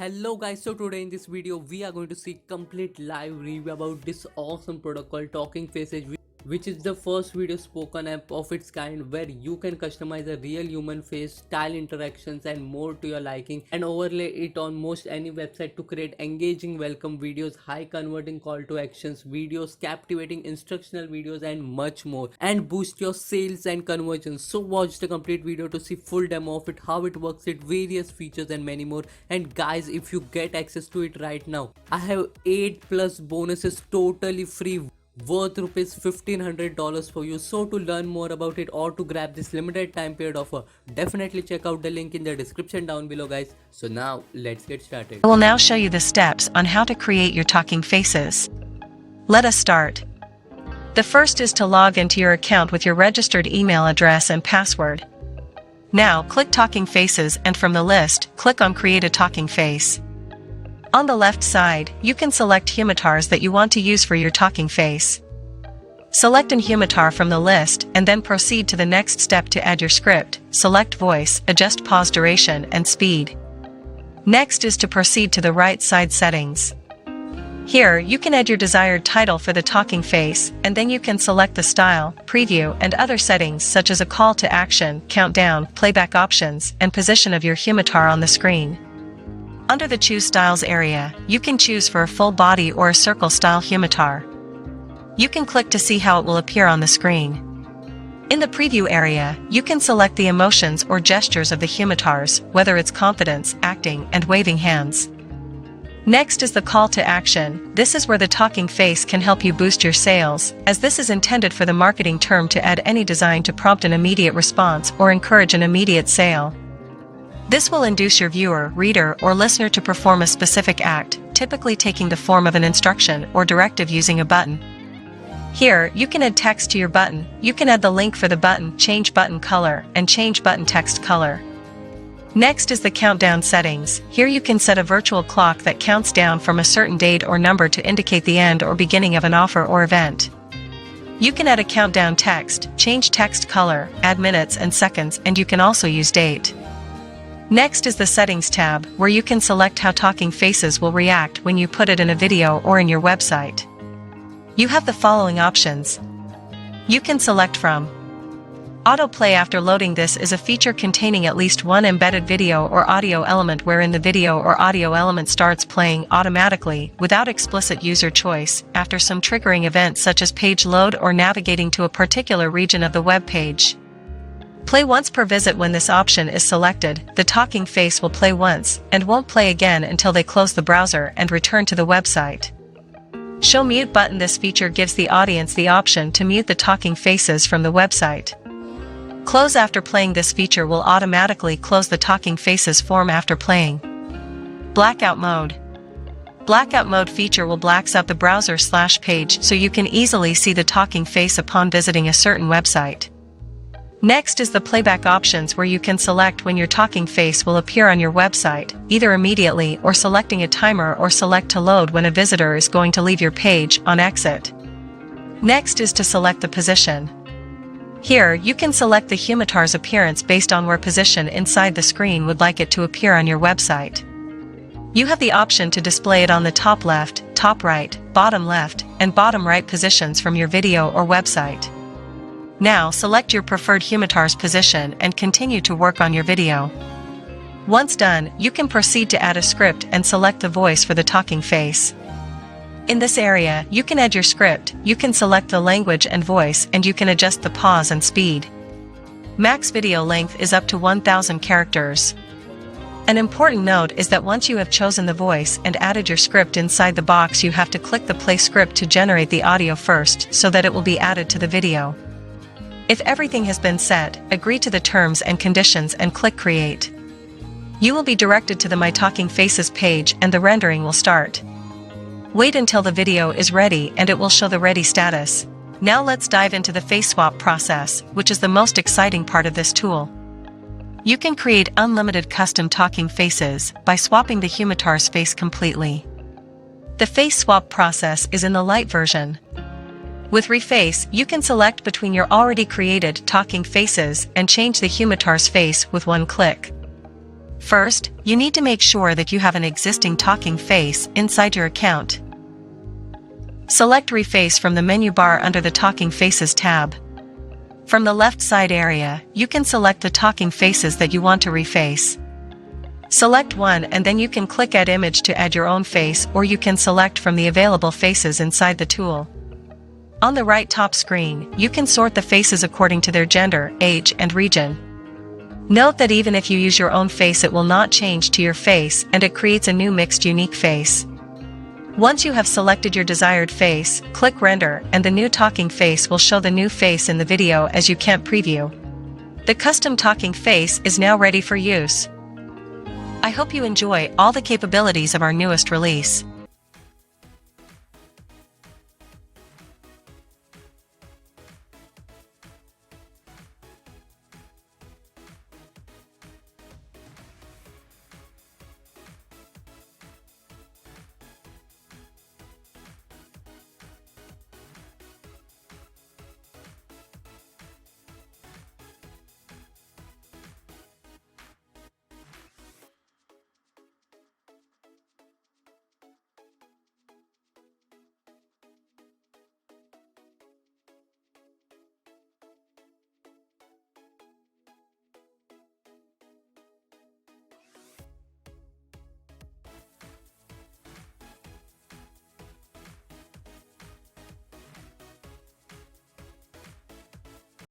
Hello guys, so today in this video we are going to see complete live review about this awesome product called TalkingFaces, which is the first video spoken app of its kind where you can customize a real human face, style interactions and more to your liking and overlay it on most any website to create engaging welcome videos, high converting call to actions videos, captivating instructional videos and much more, and boost your sales and conversions. So watch the complete video to see full demo of it, how it works, its various features and many more. And guys, if you get access to it right now, I have 8 plus bonuses totally free worth rupees $1,500 for you. So to learn more about it or to grab this limited time period offer, definitely check out the link in the description down below guys. So now let's get started. I will now show you the steps on how to create your talking faces. Let us start. The first is to log into your account with your registered email address and password. Now click Talking Faces and from the list, click on Create a Talking Face. On the left side, you can select humitars that you want to use for your talking face. Select an humitar from the list and then proceed to the next step to add your script. Select voice, adjust pause duration and speed. Next is to proceed to the right side settings. Here, you can add your desired title for the talking face, and then you can select the style, preview, and other settings such as a call to action, countdown, playback options, and position of your humitar on the screen. Under the Choose Styles area, you can choose for a full body or a circle style humitar. You can click to see how it will appear on the screen. In the preview area, you can select the emotions or gestures of the humitars, whether it's confidence, acting, and waving hands. Next is the call to action. This is where the talking face can help you boost your sales, as this is intended for the marketing term to add any design to prompt an immediate response or encourage an immediate sale. This will induce your viewer, reader, or listener to perform a specific act, typically taking the form of an instruction or directive using a button. Here, you can add text to your button. You can add the link for the button, change button color, and change button text color. Next is the countdown settings. Here you can set a virtual clock that counts down from a certain date or number to indicate the end or beginning of an offer or event. You can add a countdown text, change text color, add minutes and seconds, and you can also use date. Next is the Settings tab, where you can select how talking faces will react when you put it in a video or in your website. You have the following options. You can select from Autoplay after loading. This is a feature containing at least one embedded video or audio element wherein the video or audio element starts playing automatically without explicit user choice after some triggering event such as page load or navigating to a particular region of the web page. Play once per visit. When this option is selected, the talking face will play once and won't play again until they close the browser and return to the website. Show mute button. This feature gives the audience the option to mute the talking faces from the website. Close after playing. This feature will automatically close the talking faces form after playing. Blackout mode. Blackout mode feature will blacks out the browser/page so you can easily see the talking face upon visiting a certain website. Next is the playback options, where you can select when your talking face will appear on your website, either immediately or selecting a timer, or select to load when a visitor is going to leave your page on exit. Next is to select the position. Here, you can select the humitar's appearance based on where position inside the screen would like it to appear on your website. You have the option to display it on the top left, top right, bottom left, and bottom right positions from your video or website. Now select your preferred humitar's position and continue to work on your video. Once done, you can proceed to add a script and select the voice for the talking face. In this area, you can add your script, you can select the language and voice, and you can adjust the pause and speed. Max video length is up to 1,000 characters. An important note is that once you have chosen the voice and added your script inside the box, you have to click the play script to generate the audio first so that it will be added to the video. If everything has been set, agree to the terms and conditions and click Create. You will be directed to the My Talking Faces page and the rendering will start. Wait until the video is ready and it will show the ready status. Now let's dive into the face swap process, which is the most exciting part of this tool. You can create unlimited custom talking faces by swapping the humitar's face completely. The face swap process is in the light version. With Reface, you can select between your already created talking faces and change the humitar's face with one click. First, you need to make sure that you have an existing talking face inside your account. Select Reface from the menu bar under the Talking Faces tab. From the left side area, you can select the talking faces that you want to reface. Select one and then you can click Add Image to add your own face, or you can select from the available faces inside the tool. On the right top screen, you can sort the faces according to their gender, age, and region. Note that even if you use your own face, it will not change to your face and it creates a new mixed unique face. Once you have selected your desired face, click Render and the new talking face will show the new face in the video as you can't preview. The custom talking face is now ready for use. I hope you enjoy all the capabilities of our newest release.